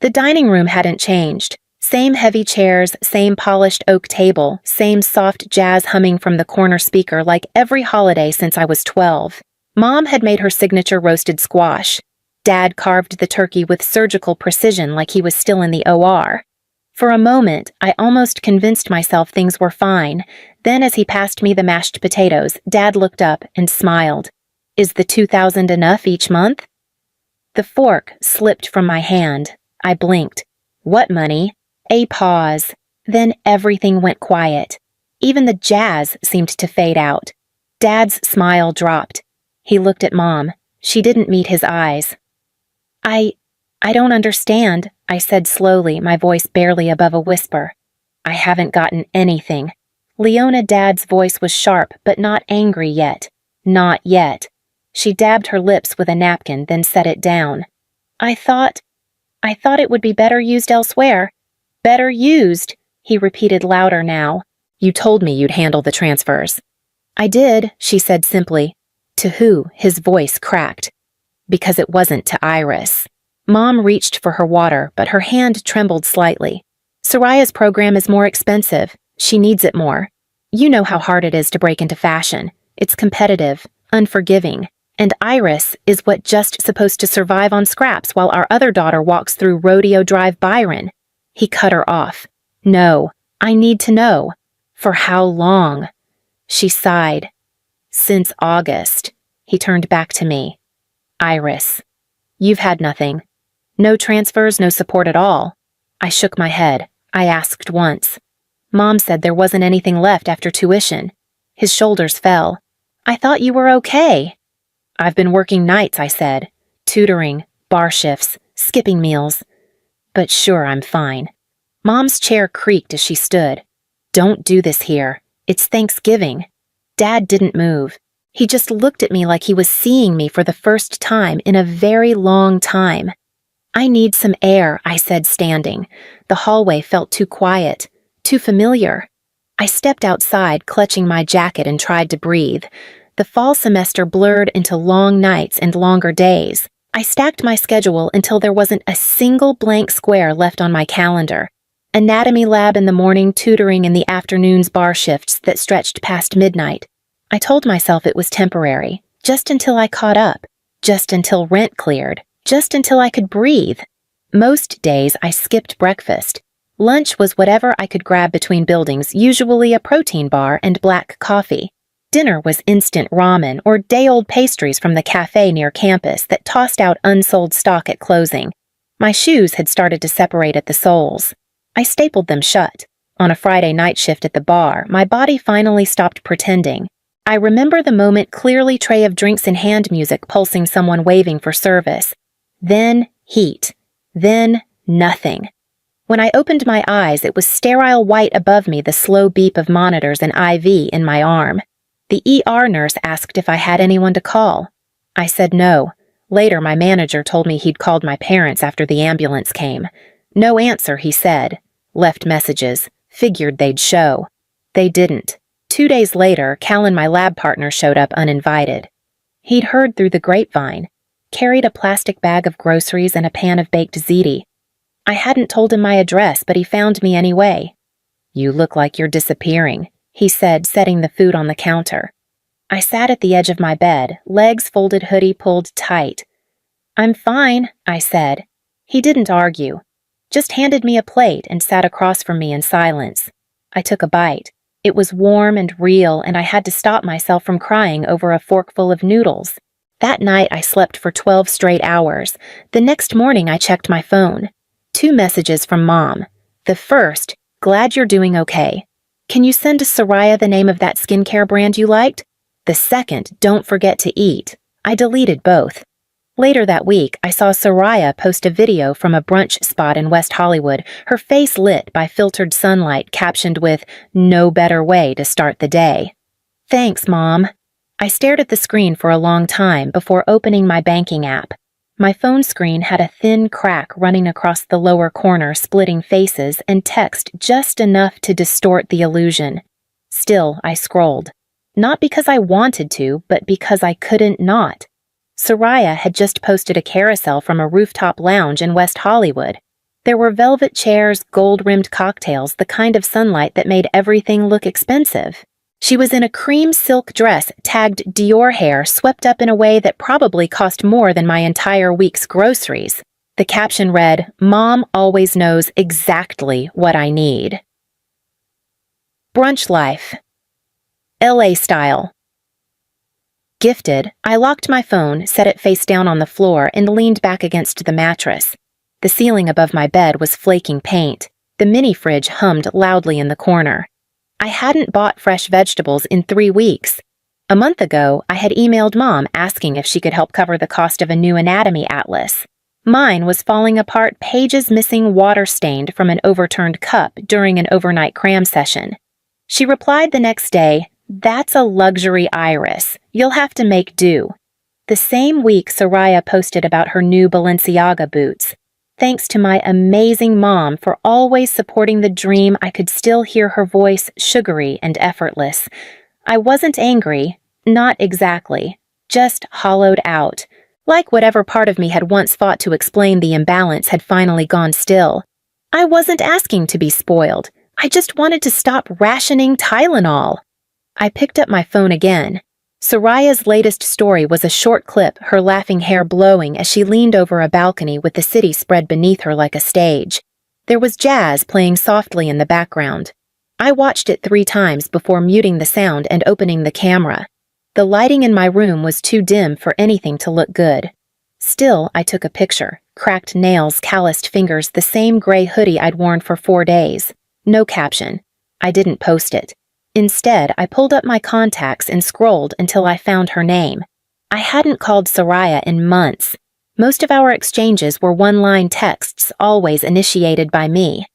The dining room hadn't changed. Same heavy chairs, same polished oak table, same soft jazz humming from the corner speaker like every holiday since I was 12. Mom had made her signature roasted squash. Dad carved the turkey with surgical precision like he was still in the OR. For a moment, I almost convinced myself things were fine. Then as he passed me the mashed potatoes, Dad looked up and smiled. "Is the $2,000 enough each month?" The fork slipped from my hand. I blinked. "What money?" A pause. Then everything went quiet. Even the jazz seemed to fade out. Dad's smile dropped. He looked at Mom. She didn't meet his eyes. I don't understand," I said slowly, my voice barely above a whisper. "I haven't gotten anything." Leona Dad's voice was sharp, but not angry yet. Not yet. She dabbed her lips with a napkin, then set it down. I thought it would be better used elsewhere." "Better used," he repeated louder now. "You told me you'd handle the transfers." "I did," she said simply. "To who?" His voice cracked. "Because it wasn't to Iris." Mom reached for her water, but her hand trembled slightly. "Soraya's program is more expensive. She needs it more. You know how hard it is to break into fashion. It's competitive, unforgiving. And Iris is what just supposed to survive on scraps while our other daughter walks through Rodeo Drive Byron." He cut her off. "No, I need to know. For how long?" She sighed. "Since August." He turned back to me. "Iris, you've had nothing. No transfers, no support at all." I shook my head. I asked once. "Mom said there wasn't anything left after tuition." His shoulders fell. "I thought you were okay." "I've been working nights," I said. "Tutoring, bar shifts, skipping meals. But sure, I'm fine." Mom's chair creaked as she stood. "Don't do this here. It's Thanksgiving." Dad didn't move. He just looked at me like he was seeing me for the first time in a very long time. "I need some air," I said, standing. The hallway felt too quiet, too familiar. I stepped outside, clutching my jacket, and tried to breathe. The fall semester blurred into long nights and longer days. I stacked my schedule until there wasn't a single blank square left on my calendar. Anatomy lab in the morning, tutoring in the afternoons, bar shifts that stretched past midnight. I told myself it was temporary, just until I caught up, just until rent cleared, just until I could breathe. Most days I skipped breakfast. Lunch was whatever I could grab between buildings, usually a protein bar and black coffee. Dinner was instant ramen or day-old pastries from the cafe near campus that tossed out unsold stock at closing. My shoes had started to separate at the soles. I stapled them shut. On a Friday night shift at the bar, my body finally stopped pretending. I remember the moment clearly, tray of drinks and hand music pulsing, someone waving for service. Then heat. Then nothing. When I opened my eyes, it was sterile white above me, the slow beep of monitors and IV in my arm. The ER nurse asked if I had anyone to call. I said no. Later, my manager told me he'd called my parents after the ambulance came. No answer, he said. Left messages. Figured they'd show. They didn't. 2 days later, Callan, my lab partner, showed up uninvited. He'd heard through the grapevine. Carried a plastic bag of groceries and a pan of baked ziti. I hadn't told him my address, but he found me anyway. "You look like you're disappearing," he said, setting the food on the counter. I sat at the edge of my bed, legs folded, hoodie pulled tight. "I'm fine," I said. He didn't argue. Just handed me a plate and sat across from me in silence. I took a bite. It was warm and real, and I had to stop myself from crying over a forkful of noodles. That night I slept for 12 straight hours. The next morning I checked my phone. 2 messages from Mom. The first, "Glad you're doing okay. Can you send Soraya the name of that skincare brand you liked?" The second, "Don't forget to eat." I deleted both. Later that week, I saw Soraya post a video from a brunch spot in West Hollywood, her face lit by filtered sunlight, captioned with, "No better way to start the day." "Thanks, Mom." I stared at the screen for a long time before opening my banking app. My phone screen had a thin crack running across the lower corner, splitting faces and text just enough to distort the illusion. Still, I scrolled. Not because I wanted to, but because I couldn't not. Soraya had just posted a carousel from a rooftop lounge in West Hollywood. There were velvet chairs, gold-rimmed cocktails, the kind of sunlight that made everything look expensive. She was in a cream silk dress tagged Dior hair swept up in a way that probably cost more than my entire week's groceries. The caption read, "Mom always knows exactly what I need." Brunch life. LA style. Gifted, I locked my phone, set it face down on the floor, and leaned back against the mattress. The ceiling above my bed was flaking paint. The mini fridge hummed loudly in the corner. I hadn't bought fresh vegetables in 3 weeks. A month ago, I had emailed Mom asking if she could help cover the cost of a new anatomy atlas. Mine was falling apart, pages missing, water-stained from an overturned cup during an overnight cram session. She replied the next day, "That's a luxury iris. You'll have to make do." The same week, Soraya posted about her new Balenciaga boots. Thanks to my amazing mom for always supporting the dream, I could still hear her voice, sugary and effortless. I wasn't angry, not exactly, just hollowed out, like whatever part of me had once fought to explain the imbalance had finally gone still. I wasn't asking to be spoiled. I just wanted to stop rationing Tylenol. I picked up my phone again. Soraya's latest story was a short clip, her laughing hair blowing as she leaned over a balcony with the city spread beneath her like a stage. There was jazz playing softly in the background. I watched it 3 times before muting the sound and opening the camera. The lighting in my room was too dim for anything to look good. Still, I took a picture. Cracked nails, calloused fingers, the same gray hoodie I'd worn for 4 days. No caption. I didn't post it. Instead, I pulled up my contacts and scrolled until I found her name. I hadn't called Soraya in months. Most of our exchanges were one-line texts, always initiated by me.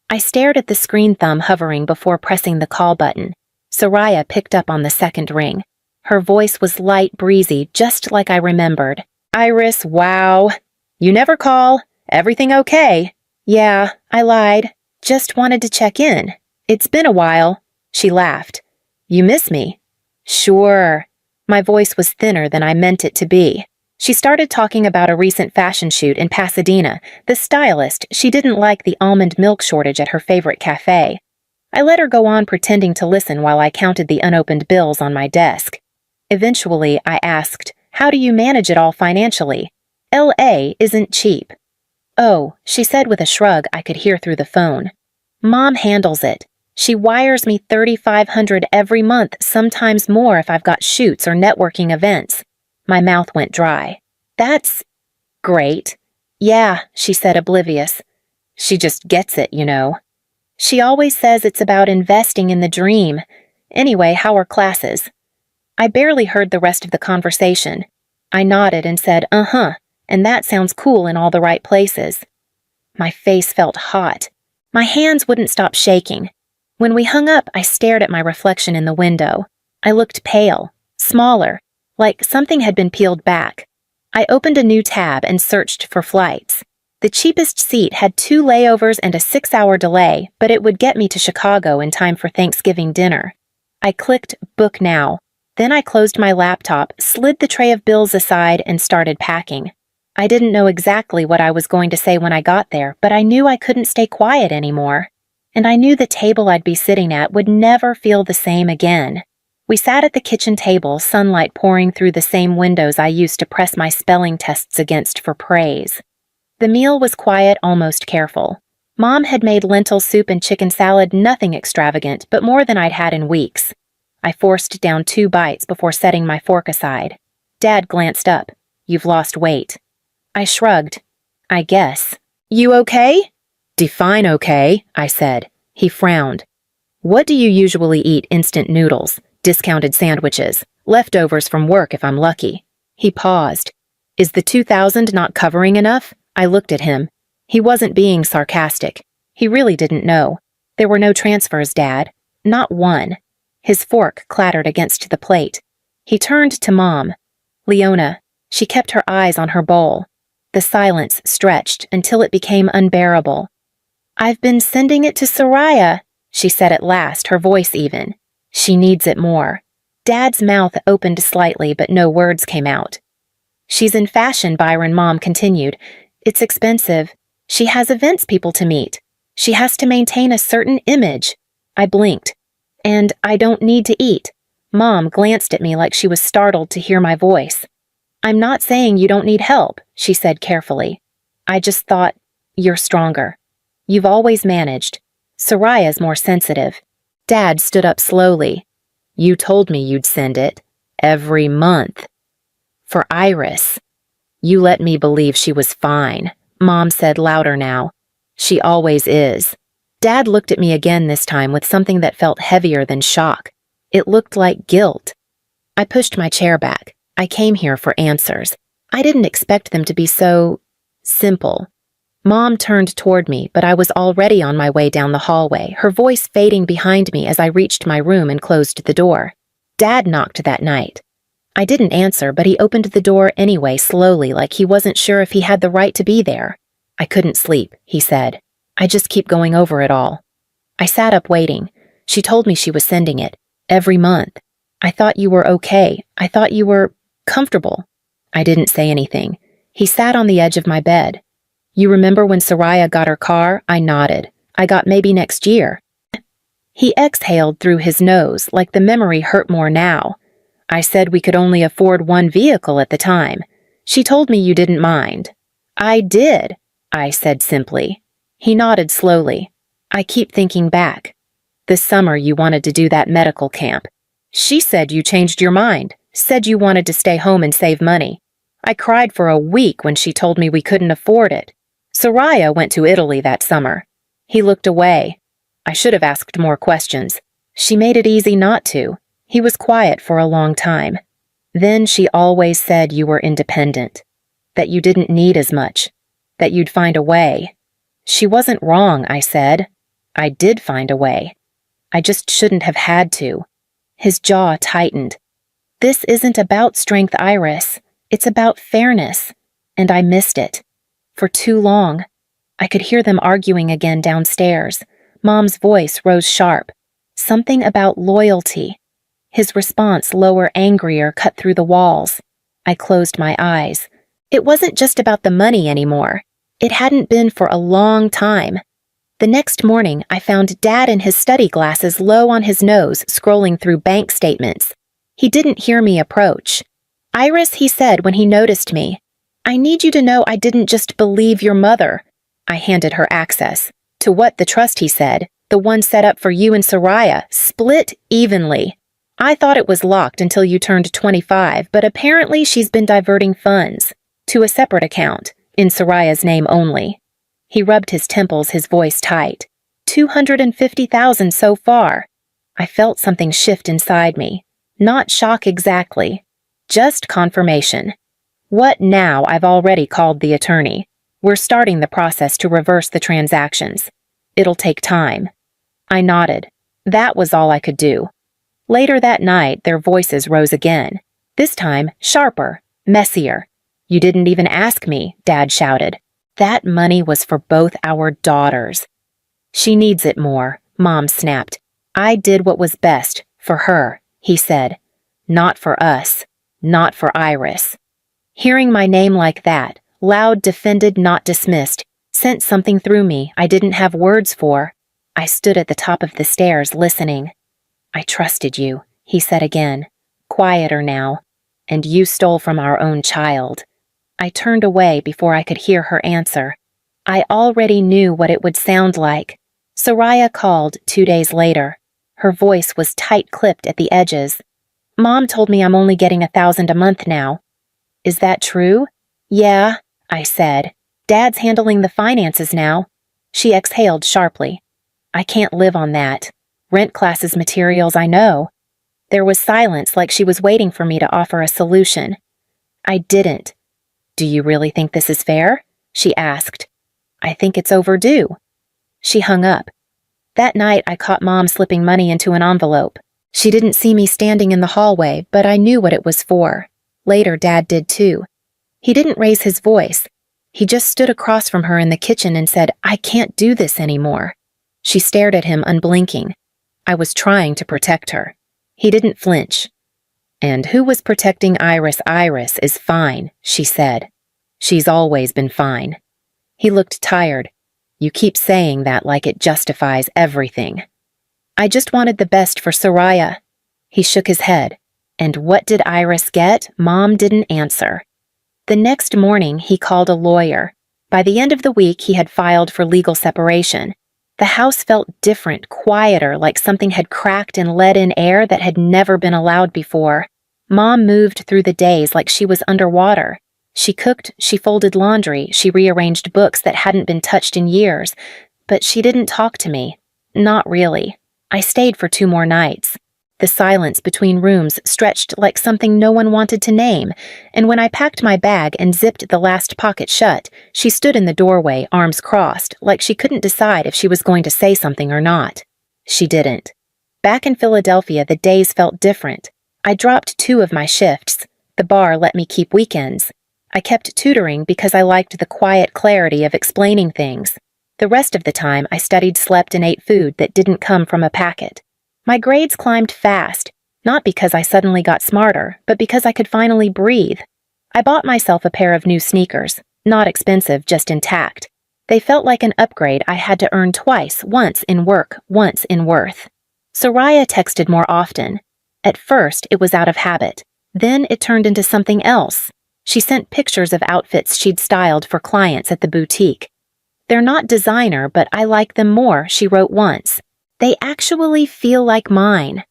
I stared at the screen thumb hovering before pressing the call button. Soraya picked up on the second ring. Her voice was light, breezy, just like I remembered. "Iris, wow. You never call. Everything okay?" "Yeah, I lied. Just wanted to check in. It's been a while." She laughed. "You miss me?" "Sure." My voice was thinner than I meant it to be. She started talking about a recent fashion shoot in Pasadena. The stylist, she didn't like the almond milk shortage at her favorite cafe. I let her go on pretending to listen while I counted the unopened bills on my desk. Eventually, I asked, "How do you manage it all financially? LA isn't cheap." "Oh," she said with a shrug I could hear through the phone. "Mom handles it. She wires me $3,500 every month, sometimes more if I've got shoots or networking events." My mouth went dry. "That's great." "Yeah," she said, oblivious. "She just gets it, you know." "She always says it's about investing in the dream. Anyway, how are classes?" I barely heard the rest of the conversation. I nodded and said, "Uh-huh, and that sounds cool in all the right places." My face felt hot. My hands wouldn't stop shaking. When we hung up, I stared at my reflection in the window. I looked pale, smaller, like something had been peeled back. I opened a new tab and searched for flights. The cheapest seat had 2 layovers and a 6-hour delay, but it would get me to Chicago in time for Thanksgiving dinner. I clicked Book Now. Then I closed my laptop, slid the tray of bills aside, and started packing. I didn't know exactly what I was going to say when I got there, but I knew I couldn't stay quiet anymore. And I knew the table I'd be sitting at would never feel the same again. We sat at the kitchen table, sunlight pouring through the same windows I used to press my spelling tests against for praise. The meal was quiet, almost careful. Mom had made lentil soup and chicken salad, nothing extravagant, but more than I'd had in weeks. I forced down 2 bites before setting my fork aside. Dad glanced up. "You've lost weight." I shrugged. "I guess." "You okay?" "Define okay," I said. He frowned. "What do you usually eat? Instant noodles, discounted sandwiches, leftovers from work if I'm lucky." He paused. "Is the 2,000 not covering enough?" I looked at him. He wasn't being sarcastic. He really didn't know. "There were no transfers, Dad. Not one." His fork clattered against the plate. He turned to Mom. "Leona." She kept her eyes on her bowl. The silence stretched until it became unbearable. "I've been sending it to Soraya," she said at last, her voice even. "She needs it more." Dad's mouth opened slightly, but no words came out. "She's in fashion," Byron, Mom continued. "It's expensive. She has events people to meet. She has to maintain a certain image. I blinked. And I don't need to eat. Mom glanced at me like she was startled to hear my voice. I'm not saying you don't need help, she said carefully. I just thought, you're stronger. You've always managed. Soraya's more sensitive. Dad stood up slowly. You told me you'd send it. Every month. For Iris. You let me believe she was fine, Mom said louder now. She always is. Dad looked at me again this time with something that felt heavier than shock. It looked like guilt. I pushed my chair back. I came here for answers. I didn't expect them to be so simple. Mom turned toward me, but I was already on my way down the hallway, her voice fading behind me as I reached my room and closed the door. Dad knocked that night. I didn't answer, but he opened the door anyway slowly, like he wasn't sure if he had the right to be there. I couldn't sleep, he said. I just keep going over it all. I sat up waiting. She told me she was sending it. Every month. I thought you were okay. I thought you were comfortable. I didn't say anything. He sat on the edge of my bed. You remember when Soraya got her car? I nodded. I got maybe next year. He exhaled through his nose, like the memory hurt more now. I said we could only afford one vehicle at the time. She told me you didn't mind. I did, I said simply. He nodded slowly. I keep thinking back. This summer you wanted to do that medical camp. She said you changed your mind, said you wanted to stay home and save money. I cried for a week when she told me we couldn't afford it. Soraya went to Italy that summer. He looked away. I should have asked more questions. She made it easy not to. He was quiet for a long time. Then she always said you were independent, that you didn't need as much, that you'd find a way. She wasn't wrong, I said. I did find a way. I just shouldn't have had to. His jaw tightened. This isn't about strength, Iris. It's about fairness. And I missed it. For too long. I could hear them arguing again downstairs. Mom's voice rose sharp. Something about loyalty. His response, lower, angrier, cut through the walls. I closed my eyes. It wasn't just about the money anymore. It hadn't been for a long time. The next morning, I found Dad in his study glasses low on his nose, scrolling through bank statements. He didn't hear me approach. Iris, he said when he noticed me, I need you to know I didn't just believe your mother. I handed her access. To what the trust, he said, the one set up for you and Soraya, split evenly. I thought it was locked until you turned 25, but apparently she's been diverting funds to a separate account, in Soraya's name only. He rubbed his temples, his voice tight. 250,000 so far. I felt something shift inside me. Not shock exactly. Just confirmation. What now? I've already called the attorney. We're starting the process to reverse the transactions. It'll take time. I nodded. That was all I could do. Later that night, their voices rose again. This time, sharper, messier. You didn't even ask me, Dad shouted. That money was for both our daughters. She needs it more, Mom snapped. I did what was best for her, he said. Not for us. Not for Iris. Hearing my name like that, loud, defended, not dismissed, sent something through me I didn't have words for. I stood at the top of the stairs, listening. I trusted you, he said again, quieter now, and you stole from our own child. I turned away before I could hear her answer. I already knew what it would sound like. Soraya called 2 days later. Her voice was tight-clipped at the edges. Mom told me I'm only getting 1,000 a month now. Is that true? Yeah, I said. Dad's handling the finances now. She exhaled sharply. I can't live on that. Rent classes materials, I know. There was silence, like she was waiting for me to offer a solution. I didn't. Do you really think this is fair? She asked. I think it's overdue. She hung up. That night, I caught Mom slipping money into an envelope. She didn't see me standing in the hallway, but I knew what it was for. Later, Dad did too. He didn't raise his voice. He just stood across from her in the kitchen and said, I can't do this anymore. She stared at him, unblinking. I was trying to protect her. He didn't flinch. And who was protecting Iris? Iris is fine, she said. She's always been fine. He looked tired. You keep saying that like it justifies everything. I just wanted the best for Soraya. He shook his head. And what did Iris get? Mom didn't answer. The next morning, he called a lawyer. By the end of the week, he had filed for legal separation. The house felt different, quieter, like something had cracked and let in air that had never been allowed before. Mom moved through the days like she was underwater. She cooked, she folded laundry, she rearranged books that hadn't been touched in years. But she didn't talk to me. Not really. I stayed for 2 more nights. The silence between rooms stretched like something no one wanted to name, and when I packed my bag and zipped the last pocket shut, she stood in the doorway, arms crossed, like she couldn't decide if she was going to say something or not. She didn't. Back in Philadelphia, the days felt different. I dropped 2 of my shifts. The bar let me keep weekends. I kept tutoring because I liked the quiet clarity of explaining things. The rest of the time, I studied, slept, and ate food that didn't come from a packet. My grades climbed fast, not because I suddenly got smarter, but because I could finally breathe. I bought myself a pair of new sneakers, not expensive, just intact. They felt like an upgrade I had to earn twice, once in work, once in worth. Soraya texted more often. At first, it was out of habit. Then it turned into something else. She sent pictures of outfits she'd styled for clients at the boutique. They're not designer, but I like them more, she wrote once. They actually feel like mine.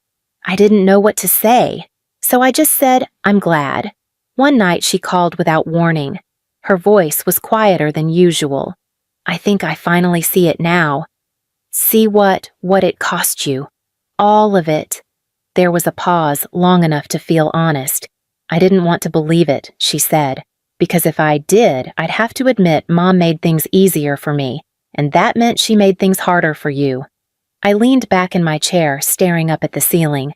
I didn't know what to say, so I just said, I'm glad. One night she called without warning. Her voice was quieter than usual. I think I finally see it now. See what it cost you. All of it. There was a pause long enough to feel honest. I didn't want to believe it, she said, because if I did, I'd have to admit Mom made things easier for me, and that meant she made things harder for you. I leaned back in my chair, staring up at the ceiling.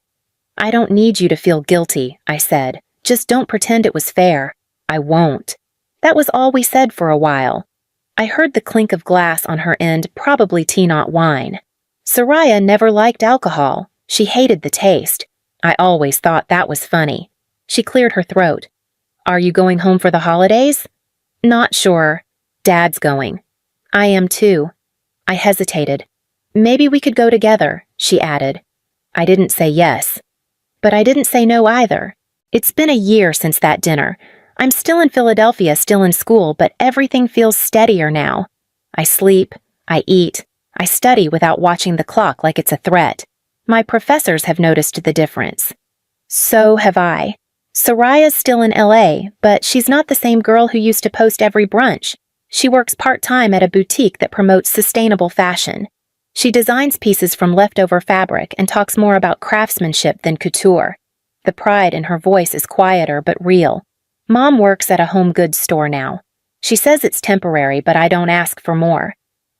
I don't need you to feel guilty, I said. Just don't pretend it was fair. I won't. That was all we said for a while. I heard the clink of glass on her end, probably tea, not wine. Soraya never liked alcohol. She hated the taste. I always thought that was funny. She cleared her throat. Are you going home for the holidays? Not sure. Dad's going. I am too. I hesitated. Maybe we could go together, she added. I didn't say yes. But I didn't say no either. It's been a year since that dinner. I'm still in Philadelphia, still in school, but everything feels steadier now. I sleep, I eat, I study without watching the clock like it's a threat. My professors have noticed the difference. So have I. Soraya's still in LA, but she's not the same girl who used to post every brunch. She works part-time at a boutique that promotes sustainable fashion. She designs pieces from leftover fabric and talks more about craftsmanship than couture. The pride in her voice is quieter but real. Mom works at a home goods store now. She says it's temporary, but I don't ask for more.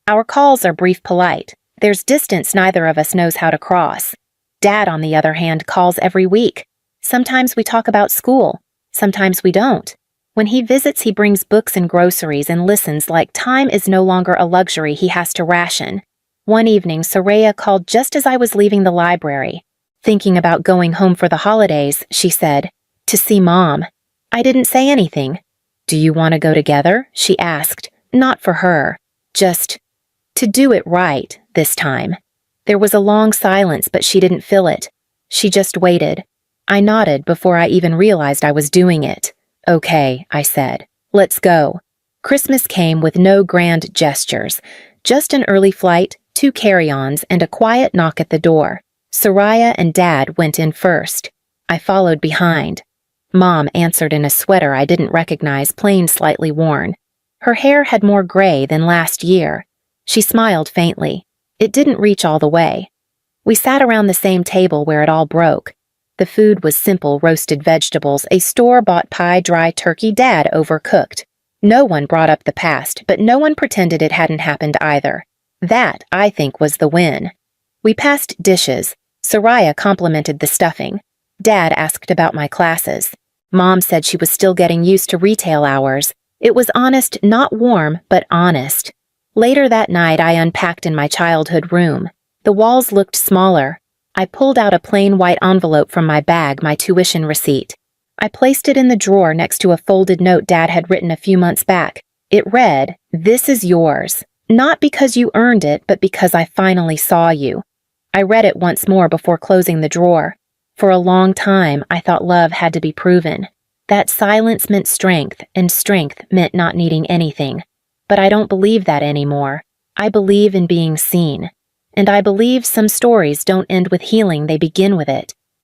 Our calls are brief, polite. There's distance neither of us knows how to cross. Dad, on the other hand, calls every week. Sometimes we talk about school. Sometimes we don't. When he visits, he brings books and groceries and listens like time is no longer a luxury he has to ration. One evening, Soraya called just as I was leaving the library. Thinking about going home for the holidays, she said, to see Mom. I didn't say anything. Do you want to go together? She asked. Not for her. Just to do it right this time. There was a long silence, but she didn't fill it. She just waited. I nodded before I even realized I was doing it. Okay, I said. Let's go. Christmas came with no grand gestures. Just an early flight, 2 carry-ons, and a quiet knock at the door. Soraya and Dad went in first. I followed behind. Mom answered in a sweater I didn't recognize, plain slightly worn. Her hair had more gray than last year. She smiled faintly. It didn't reach all the way. We sat around the same table where it all broke. The food was simple roasted vegetables, a store-bought pie, dry turkey Dad overcooked. No one brought up the past, but no one pretended it hadn't happened either. That, I think, was the win. We passed dishes. Soraya complimented the stuffing. Dad asked about my classes. Mom said she was still getting used to retail hours. It was honest, not warm, but honest. Later that night, I unpacked in my childhood room. The walls looked smaller. I pulled out a plain white envelope from my bag, my tuition receipt. I placed it in the drawer next to a folded note Dad had written a few months back. It read, This is yours. Not because you earned it, but because I finally saw you. I read it once more before closing the drawer. For a long time, I thought love had to be proven. That silence meant strength, and strength meant not needing anything. But I don't believe that anymore. I believe in being seen. And I believe some stories don't end with healing, they begin with it.